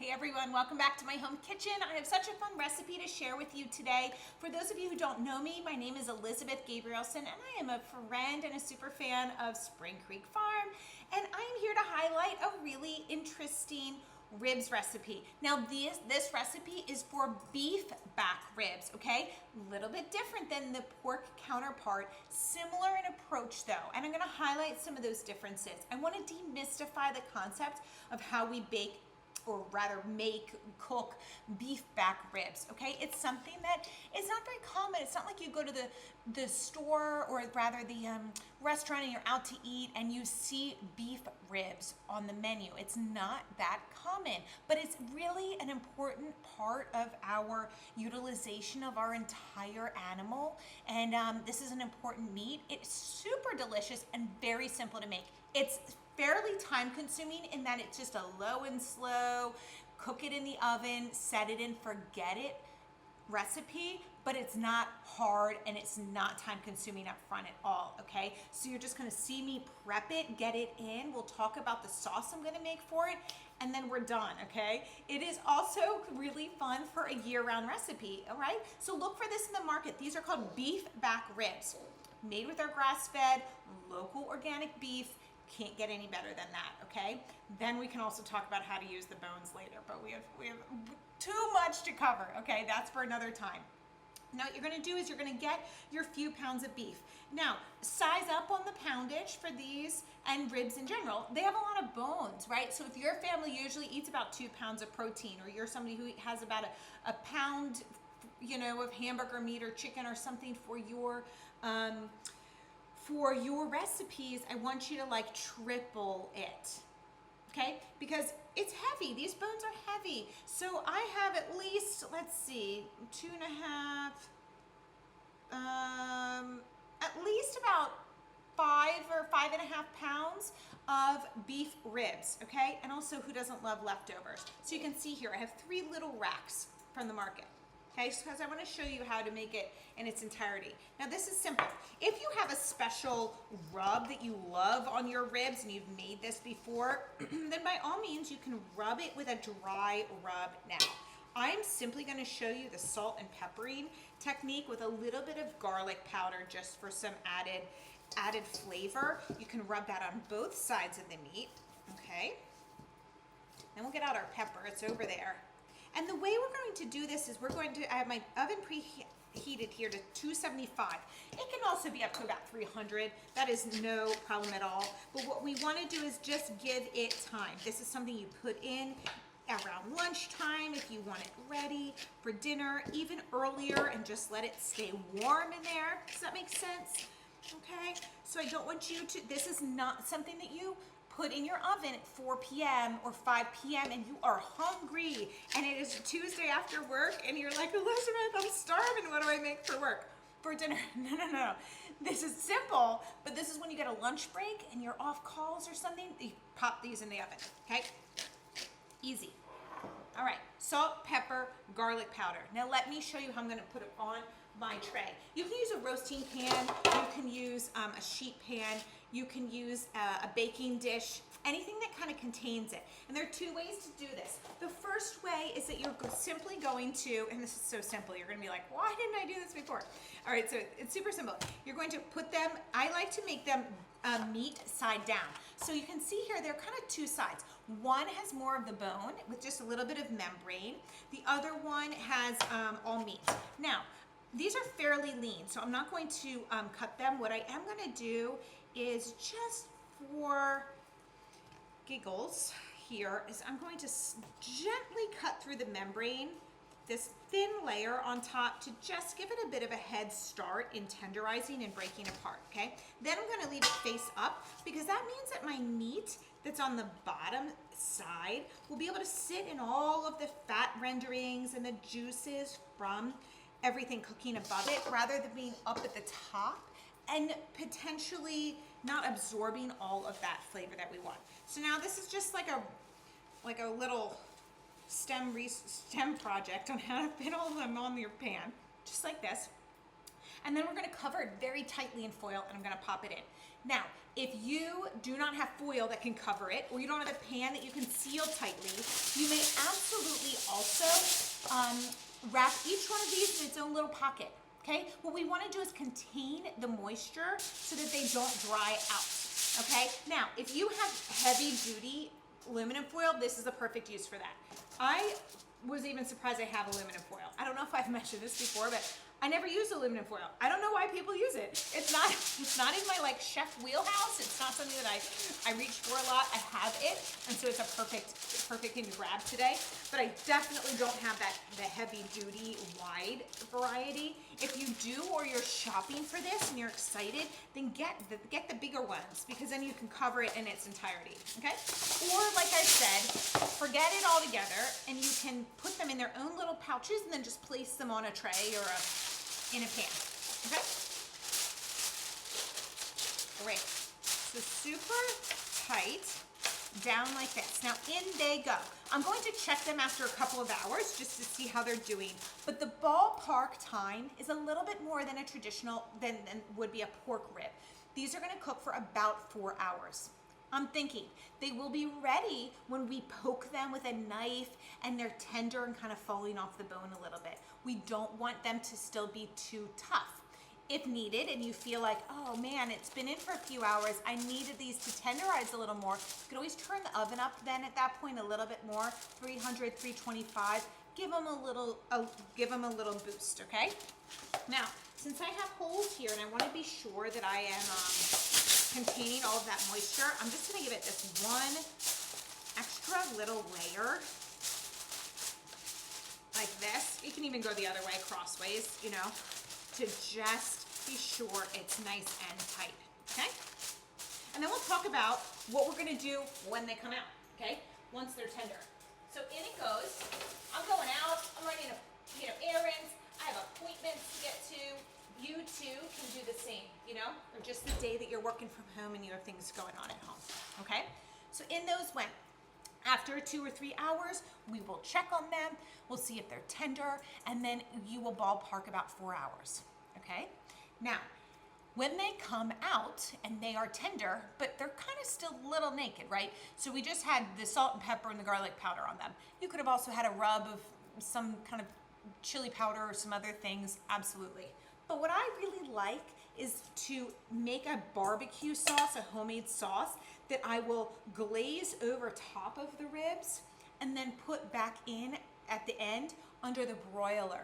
Hey everyone, welcome back to my home kitchen. I have such a fun recipe to share with you today. For those of you who don't know me, my name is Elizabeth Gabrielson and I am a friend and a super fan of Spring Creek Farm. And I'm here to highlight a really interesting ribs recipe. Now this recipe is for beef back ribs, okay? A little bit different than the pork counterpart, similar in approach though, and I'm gonna highlight some of those differences. I wanna demystify the concept of how we bake or rather cook beef back ribs, okay? It's something that is not very common. It's not like you go to the store or rather the restaurant and you're out to eat and you see beef ribs on the menu. It's not that common, but it's really an important part of our utilization of our entire animal. And this is an important meat. It's super delicious and very simple to make. It's fairly time consuming in that it's just a low and slow, cook it in the oven, set it and forget it recipe, but it's not hard and it's not time consuming up front at all, okay? So you're just gonna see me prep it, get it in. We'll talk about the sauce I'm gonna make for it, and then we're done, okay? It is also really fun for a year-round recipe, all right? So look for this in the market. These are called beef back ribs, made with our grass-fed, local organic beef. Can't get any better than that, okay? Then we can also talk about how to use the bones later, but we have too much to cover, okay? That's for another time. Now what you're gonna do is you're gonna get your few pounds of beef. Now, size up on the poundage for these and ribs in general. They have a lot of bones, right? So if your family usually eats about 2 pounds of protein, or you're somebody who has about a pound, you know, of hamburger meat or chicken or something for your recipes, I want you to like triple it, okay? Because it's heavy, these bones are heavy. So I have at least, let's see, 2.5, at least about 5 or 5.5 pounds of beef ribs, okay? And also, who doesn't love leftovers? So you can see here, I have 3 little racks from the market. Okay, because I want to show you how to make it in its entirety. Now this is simple. If you have a special rub that you love on your ribs and you've made this before, then by all means you can rub it with a dry rub now. I'm simply going to show you the salt and peppering technique with a little bit of garlic powder just for some added flavor. You can rub that on both sides of the meat, okay? Then we'll get out our pepper, it's over there. And the way we're going to do this is I have my oven preheated here to 275. It can also be up to about 300. That is no problem at all. But what we want to do is just give it time. This is something you put in around lunchtime if you want it ready for dinner, even earlier, and just let it stay warm in there. Does that make sense? Okay, so I don't want you to, this is not something that you put in your oven at 4 p.m. or 5 p.m. and you are hungry and it is Tuesday after work and you're like, Elizabeth, I'm starving. What do I make for dinner? No. This is simple, but this is when you get a lunch break and you're off calls or something, you pop these in the oven, okay? Easy. All right, salt, pepper, garlic powder. Now let me show you how I'm gonna put it on my tray. You can use a roasting pan, you can use a sheet pan, you can use a baking dish, anything that kind of contains it. And there are 2 ways to do this. The first way is that you're simply going to, and this is so simple, you're gonna be like, why didn't I do this before? All right, so it's super simple. You're going to put them, I like to make them meat side down. So you can see here, they're kind of 2 sides. One has more of the bone with just a little bit of membrane. The other one has all meat. Now, these are fairly lean, so I'm not going to cut them. What I am gonna do is just for giggles here is I'm going to gently cut through the membrane, this thin layer on top, to just give it a bit of a head start in tenderizing and breaking apart, okay? Then I'm gonna leave it face up because that means that my meat that's on the bottom side will be able to sit in all of the fat renderings and the juices from everything cooking above it rather than being up at the top and potentially not absorbing all of that flavor that we want. So now this is just like a little STEM project on how to fit all of them on your pan, just like this. And then we're gonna cover it very tightly in foil and I'm gonna pop it in. Now, if you do not have foil that can cover it, or you don't have a pan that you can seal tightly, you may also wrap each one of these in its own little pocket. Okay, what we want to do is contain the moisture so that they don't dry out. Okay, now if you have heavy duty aluminum foil, this is the perfect use for that. I was even surprised I have aluminum foil. I don't know if I've mentioned this before, but I never use aluminum foil. I don't know why people use it. It's not in my like chef wheelhouse. It's not something that I reach for a lot. I have it, and so it's a perfect thing to grab today. But I definitely don't have the heavy duty wide variety. If you do, or you're shopping for this and you're excited, then get the bigger ones, because then you can cover it in its entirety. Okay? Or like I said, forget it all together, and you can put them in their own little pouches and then just place them on a tray or in a pan. Okay? Great. So super tight, down like this. Now in they go. I'm going to check them after a couple of hours just to see how they're doing. But the ballpark time is a little bit more than a traditional, than would be a pork rib. These are gonna cook for about 4 hours. I'm thinking they will be ready when we poke them with a knife and they're tender and kind of falling off the bone a little bit. We don't want them to still be too tough. If needed, and you feel like, oh man, it's been in for a few hours, I needed these to tenderize a little more, you can always turn the oven up then at that point a little bit more, 300, 325, give them a little boost, okay? Now, since I have holes here and I want to be sure that I am containing all of that moisture, I'm just going to give it this one extra little layer like this. You can even go the other way, crossways, you know, to just be sure it's nice and tight, okay? And then we'll talk about what we're gonna do when they come out, okay? Once they're tender. So in it goes. I'm going out, I'm running errands, I have appointments to get to. You too can do the same, you know? Or just the day that you're working from home and you have things going on at home, okay? So in those went. After 2 or 3 hours, we will check on them, we'll see if they're tender, and then you will ballpark about 4 hours, okay? Now, when they come out and they are tender, but they're kind of still a little naked, right? So we just had the salt and pepper and the garlic powder on them. You could have also had a rub of some kind of chili powder or some other things, absolutely. But what I really like is to make a barbecue sauce, a homemade sauce, that I will glaze over top of the ribs and then put back in at the end under the broiler.